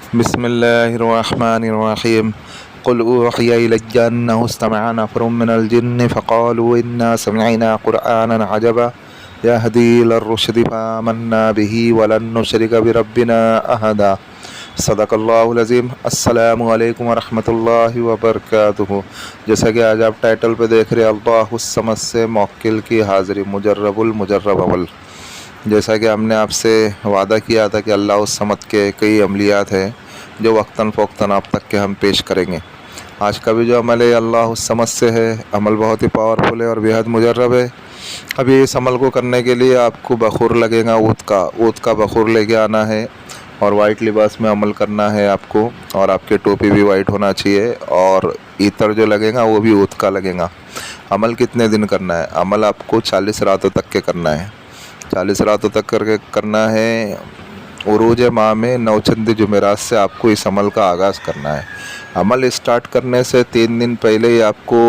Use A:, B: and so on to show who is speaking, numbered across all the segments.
A: بسم الله الرحمن الرحيم. قل أوحي إلي أنه استمع نفر من الجن فقالوا إنا سمعنا قرآنا عجبا يهدي إلى الرشد فآمنا به ولن نشرك بربنا أحدا. صدق اللہ العظیم. السلام علیکم ورحمۃ اللہ وبرکاتہ. جیسا کہ آج آپ ٹائٹل پہ دیکھ رہے اللہ الصمد سے موکل کی حاضری، مجرب المجرب اول. جیسا کہ ہم نے آپ سے وعدہ کیا تھا کہ اللہ الصمد کے کئی عملیات ہیں جو وقتاً فوقتاً آپ تک کے ہم پیش کریں گے. آج کا بھی جو عمل ہے اللہ الصمد سے ہے. عمل بہت ہی پاورفل ہے اور بے حد مجرب ہے. ابھی اس عمل کو کرنے کے لیے آپ کو بخور لگے گا، اونٹ کا بخور لے کے آنا ہے اور وائٹ لباس میں عمل کرنا ہے آپ کو، اور آپ کے ٹوپی بھی وائٹ ہونا چاہیے، اور عطر جو لگے گا وہ بھی اونٹ کا لگے گا. عمل کتنے دن کرنا ہے؟ عمل آپ کو 40 راتوں تک کے کرنا ہے. 40 راتوں تک کر کے کرنا ہے. عروج ماہ میں 9 چند جمعرات سے آپ کو اس عمل کا آغاز کرنا ہے. عمل اسٹارٹ کرنے سے 3 دن پہلے ہی آپ کو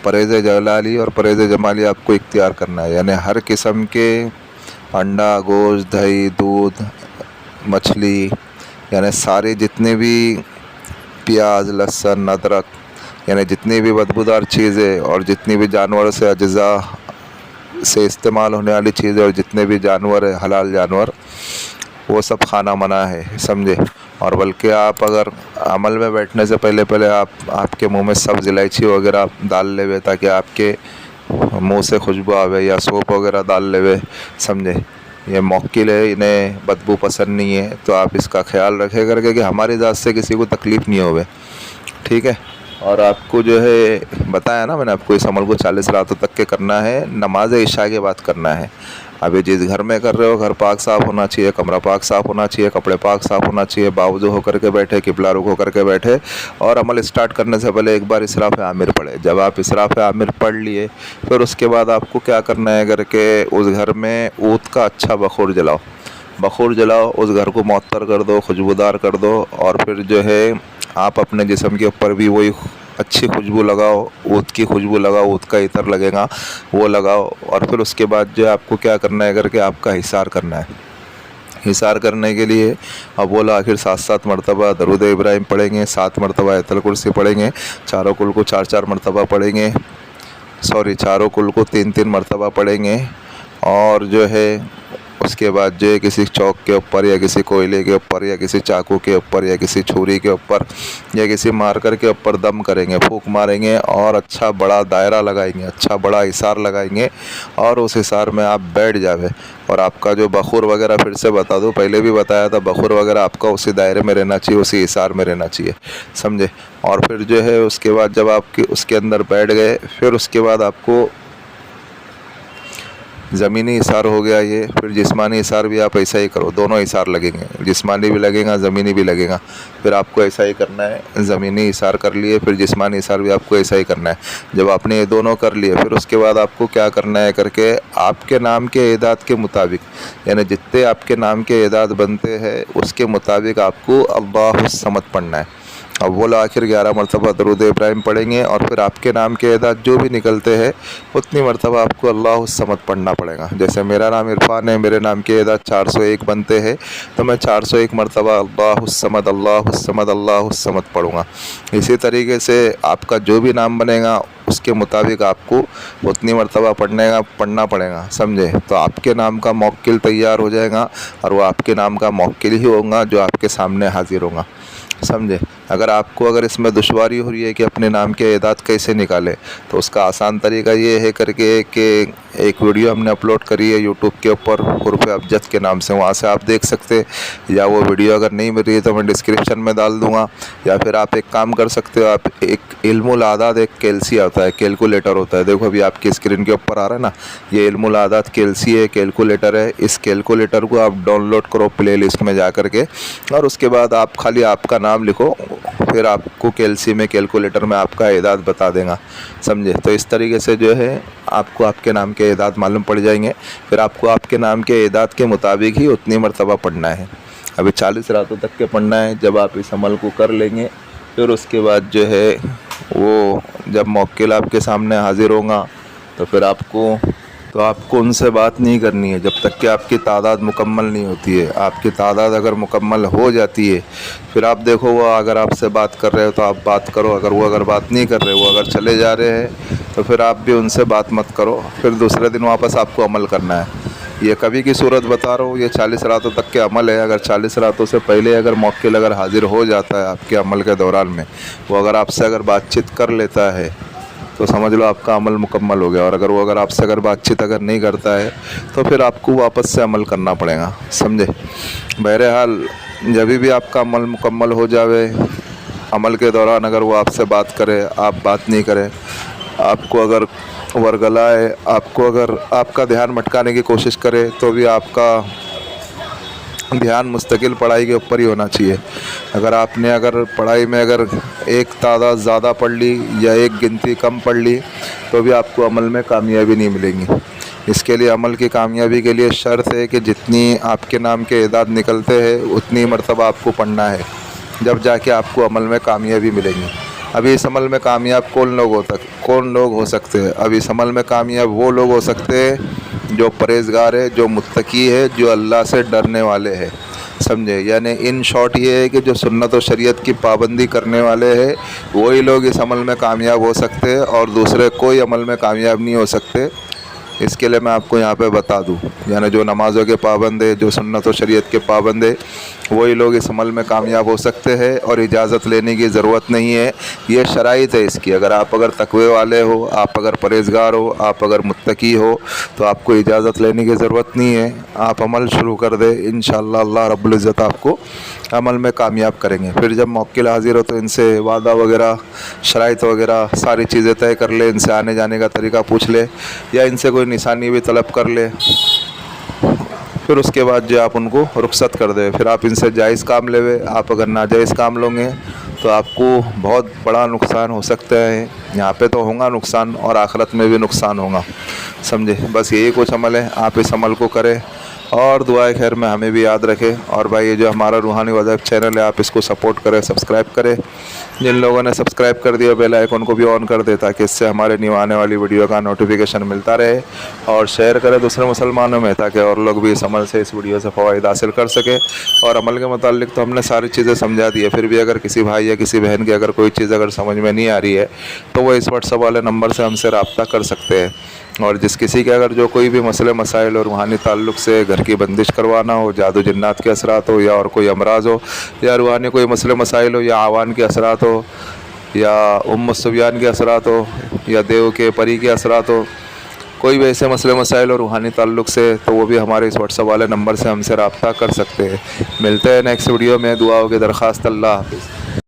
A: پرہیز جلالی اور پرہیز جمالی آپ کو اختیار کرنا ہے. یعنی ہر قسم کے انڈا، گوشت، دہی، دودھ، مچھلی، یعنی سارے جتنے بھی پیاز، لہسن، ادرک، یعنی جتنی بھی بدبودار چیزیں اور جتنی بھی جانور سے اجزاء سے استعمال ہونے والی چیزیں اور جتنے بھی جانور ہیں حلال جانور، وہ سب کھانا منع ہے، سمجھے. اور بلکہ آپ اگر عمل میں بیٹھنے سے پہلے آپ کے منہ میں سبز الائچی وغیرہ ڈال لے ہوئے تاکہ آپ کے منہ سے خوشبو آوے، یا سوپ وغیرہ ڈال لے ہوئے، سمجھے. یہ موکل ہے، انہیں بدبو پسند نہیں ہے، تو آپ اس کا خیال رکھے کر کے کہ ہماری ذات سے کسی کو تکلیف نہیں ہوئے، ٹھیک ہے. اور آپ کو جو ہے بتایا نا میں نے آپ کو، اس عمل کو 40 راتوں تک کے کرنا ہے. نماز عشاء کے بعد کرنا ہے. ابھی جس گھر میں کر رہے ہو گھر پاک صاف ہونا چاہیے، کمرہ پاک صاف ہونا چاہیے، کپڑے پاک صاف ہونا چاہیے، باوضو ہو کر کے بیٹھے، قبلہ رخ ہو کر کے بیٹھے، اور عمل اسٹارٹ کرنے سے پہلے ایک بار اسراف عامر پڑھے. جب آپ اسراف عامر پڑھ لیے پھر اس کے بعد آپ کو کیا کرنا ہے کر کے، اس گھر میں اونٹ کا اچھا بخور جلاؤ، اس گھر کو معطر کر دو، خوشبودار کر دو، اور پھر جو ہے آپ اپنے جسم کے اوپر بھی وہی اچھی خوشبو لگاؤ، اونٹ کی خوشبو لگاؤ، اونٹ کا عطر لگے گا وہ لگاؤ. اور پھر اس کے بعد جو آپ کو کیا کرنا ہے کر کے، آپ کا حصار کرنا ہے. حصار کرنے کے لیے اول آخر 7 مرتبہ درود ابراہیم پڑھیں گے، 7 مرتبہ آیت الکرسی پڑھیں گے، چاروں کل کو 4 مرتبہ پڑھیں گے، چاروں کل کو 3 مرتبہ پڑھیں گے. اور جو ہے اس کے بعد جو ہے کسی چوک کے اوپر یا کسی کوئلے کے اوپر یا کسی چاقو کے اوپر یا کسی چھری کے اوپر یا کسی مارکر کے اوپر دم کریں گے، پھونک ماریں گے، اور اچھا بڑا دائرہ لگائیں گے، اچھا بڑا حصار لگائیں گے، اور اس حصار میں آپ بیٹھ جاوے. اور آپ کا جو بخور وغیرہ پھر سے بتا دو، پہلے بھی بتایا تھا، بخور وغیرہ آپ کا اسی دائرے میں رہنا چاہیے، اسی حصار میں رہنا چاہیے، سمجھے. اور پھر جو ہے اس کے بعد جب آپ اس کے اندر بیٹھ گئے، پھر اس کے بعد آپ کو زمینی حصار ہو گیا یہ. پھر جسمانی حصار بھی آپ ایسا ہی کرو، دونوں حصار لگیں گے، جسمانی بھی لگے گا، زمینی بھی لگے گا. پھر آپ کو ایسا ہی کرنا ہے، زمینی حصار کر لیے، پھر جسمانی حصار بھی آپ کو ایسا ہی کرنا ہے. جب آپ نے یہ دونوں کر لیے، پھر اس کے بعد آپ کو کیا کرنا ہے کر کے، آپ کے نام کے اعداد کے مطابق، یعنی جتنے آپ کے نام کے اعداد بنتے ہیں اس کے مطابق آپ کو اللہ الصمد پڑھنا ہے. اول آخر 11 مرتبہ درود ابراہیم پڑھیں گے، اور پھر آپ کے نام کے اعداد جو بھی نکلتے ہیں اتنی مرتبہ آپ کو اللہ الصمد پڑھنا پڑے گا. جیسے میرا نام عرفان ہے، میرے نام کے اعداد 401 بنتے ہیں، تو میں 401 مرتبہ اللہ الصمد اللہ الصمد اللہ الصمد پڑھوں گا. اسی طریقے سے آپ کا جو بھی نام بنے گا اس کے مطابق آپ کو اتنی مرتبہ پڑھنا پڑے گا، سمجھے. تو آپ کے نام کا موکل تیار ہو جائے گا، اور وہ آپ کے نام کا موکل ہی ہوگا جو آپ کے سامنے حاضر ہوگا، سمجھے. اگر اس میں دشواری ہو رہی ہے کہ اپنے نام کے اعداد کیسے نکالے، تو اس کا آسان طریقہ یہ ہے کر کے کہ ایک ویڈیو ہم نے اپلوڈ کری ہے یوٹیوب کے اوپر حروف ابجد کے نام سے، وہاں سے آپ دیکھ سکتے. یا وہ ویڈیو اگر نہیں مل رہی ہے تو میں ڈسکرپشن میں ڈال دوں گا. یا پھر آپ ایک کام کر سکتے ہو، آپ ایک علم الاعداد ایک کیلسی آتا ہے، کیلکولیٹر ہوتا ہے، دیکھو ابھی آپ کی اسکرین کے اوپر آ رہا ہے نا، یہ علم الاعداد کیلسی ہے، کیلکولیٹر ہے. اس کیلکولیٹر کو آپ ڈاؤن لوڈ کرو پلے لسٹ میں جا کر کے، اور اس کے بعد آپ خالی آپ کا نام لکھو، پھر آپ کو کیلسی میں کیلکولیٹر میں آپ کا اعداد بتا دیں گا، سمجھے. تو اس طریقے سے جو ہے آپ کو آپ کے نام کے اعداد معلوم پڑ جائیں گے. پھر آپ کو آپ کے نام کے اعداد کے مطابق ہی اتنی مرتبہ پڑھنا ہے. ابھی 40 راتوں تک کے پڑھنا ہے. جب آپ اس عمل کو کر لیں گے، پھر اس کے بعد جو ہے وہ جب موکل آپ کے سامنے حاضر ہوگا تو پھر آپ کو تو آپ کو ان سے بات نہیں کرنی ہے جب تک کہ آپ کی تعداد مکمل نہیں ہوتی ہے۔ آپ کی تعداد اگر مکمل ہو جاتی ہے پھر آپ دیکھو وہ اگر آپ سے بات کر رہے ہو تو آپ بات کرو، اگر بات نہیں کر رہے، وہ اگر چلے جا رہے ہیں تو پھر آپ بھی ان سے بات مت کرو، پھر دوسرے دن واپس آپ کو عمل کرنا ہے۔ یہ کبھی کی صورت بتا رہا ہوں، یہ 40 راتوں تک کے عمل ہے۔ اگر 40 راتوں سے پہلے اگر موکل اگر حاضر ہو جاتا ہے آپ کے عمل کے دوران میں، وہ اگر آپ سے اگر بات چیت کر لیتا ہے تو سمجھ لو آپ کا عمل مکمل ہو گیا، اور اگر آپ سے اگر بات چیت اگر نہیں کرتا ہے تو پھر آپ کو واپس سے عمل کرنا پڑے گا، سمجھے۔ بہرحال جب بھی آپ کا عمل مکمل ہو جاوے، عمل کے دوران اگر وہ آپ سے بات کرے، آپ بات نہیں کریں، آپ کو اگر ورگلائے، آپ کو اگر آپ کا دھیان بھٹکانے کی کوشش کرے تو بھی آپ کا دھیان مستقل پڑھائی کے اوپر ہی ہونا چاہیے۔ اگر آپ نے اگر پڑھائی میں اگر ایک تعداد زیادہ پڑھ لی یا ایک گنتی کم پڑھ لی تو بھی آپ کو عمل میں کامیابی نہیں ملے گی۔ اس کے لیے عمل کی کامیابی کے لیے شرط ہے کہ جتنی آپ کے نام کے اعداد نکلتے ہیں اتنی مرتبہ آپ کو پڑھنا ہے، جب جا کے آپ کو عمل میں کامیابی ملے گی۔ اب اس عمل میں کامیاب کون لوگ ہو سکتے ہیں؟ اب اس عمل میں کامیاب وہ لوگ ہو سکتے ہیں جو پرہیزگار ہے، جو متقی ہے، جو اللہ سے ڈرنے والے ہیں، سمجھے۔ یعنی ان شارٹ یہ ہے کہ جو سنت و شریعت کی پابندی کرنے والے ہیں وہی لوگ اس عمل میں کامیاب ہو سکتے ہیں، اور دوسرے کوئی عمل میں کامیاب نہیں ہو سکتے۔ اس کے لیے میں آپ کو یہاں پہ بتا دوں، یعنی جو نمازوں کے پابند ہے، جو سنت و شریعت کے پابند ہے، وہی لوگ اس عمل میں کامیاب ہو سکتے ہیں، اور اجازت لینے کی ضرورت نہیں ہے۔ یہ شرائط ہے اس کی۔ اگر تقوی والے ہو، آپ اگر پرہیزگار ہو، آپ اگر متقی ہو تو آپ کو اجازت لینے کی ضرورت نہیں ہے، آپ عمل شروع کر دیں، انشاءاللہ اللہ رب العزت آپ کو عمل میں کامیاب کریں گے۔ پھر جب موکل حاضر ہو تو ان سے وعدہ وغیرہ، شرائط وغیرہ ساری چیزیں طے کر لے، ان سے آنے جانے کا طریقہ پوچھ لے، یا ان سے کوئی نشانی بھی طلب کر لے۔ پھر اس کے بعد جو آپ ان کو رخصت کر دے، پھر آپ ان سے جائز کام لے وے۔ آپ اگر ناجائز کام لوں گے تو آپ کو بہت بڑا نقصان ہو سکتا ہے، یہاں پہ تو ہوگا نقصان اور آخرت میں بھی نقصان ہوگا، سمجھے۔ بس یہی کچھ عمل ہے، آپ اس عمل کو کریں اور دعائے خیر میں ہمیں بھی یاد رکھیں۔ اور بھائی یہ جو ہمارا روحانی وظائف چینل ہے، آپ اس کو سپورٹ کریں، سبسکرائب کریں۔ جن لوگوں نے سبسکرائب کر دیا بیل آئیکن کو بھی آن کر دے تاکہ اس سے ہمارے نیو آنے والی ویڈیو کا نوٹیفیکیشن ملتا رہے، اور شیئر کریں دوسرے مسلمانوں میں تاکہ اور لوگ بھی اس عمل سے، اس ویڈیو سے فوائد حاصل کر سکے۔ اور عمل کے متعلق تو ہم نے ساری چیزیں سمجھا دی ہے، پھر بھی اگر کسی بھائی یا کسی بہن کی اگر کوئی چیز اگر سمجھ میں نہیں آ رہی ہے تو وہ اس واٹس ایپ والے نمبر سے ہم سے رابطہ کر سکتے ہیں۔ اور جس کسی کے اگر جو کوئی بھی مسئلے مسائل اور روحانی تعلق سے گھر کی بندش کروانا ہو، جادو جنات کے اثرات ہو، یا اور کوئی امراض ہو، یا روحانی کوئی مسئلے مسائل ہو، یا آوان کے اثرات ہو، یا الصبیان کے اثرات ہو، یا دیو کے پری کے اثرات ہو، کوئی بھی ایسے مسئلے مسائل اور روحانی تعلق سے، تو وہ بھی ہمارے اس واٹس ایپ والے نمبر سے ہم سے رابطہ کر سکتے ہیں۔ ملتے ہیں نیکسٹ ویڈیو میں، دعاؤں کی درخواست۔ اللہ حافظ۔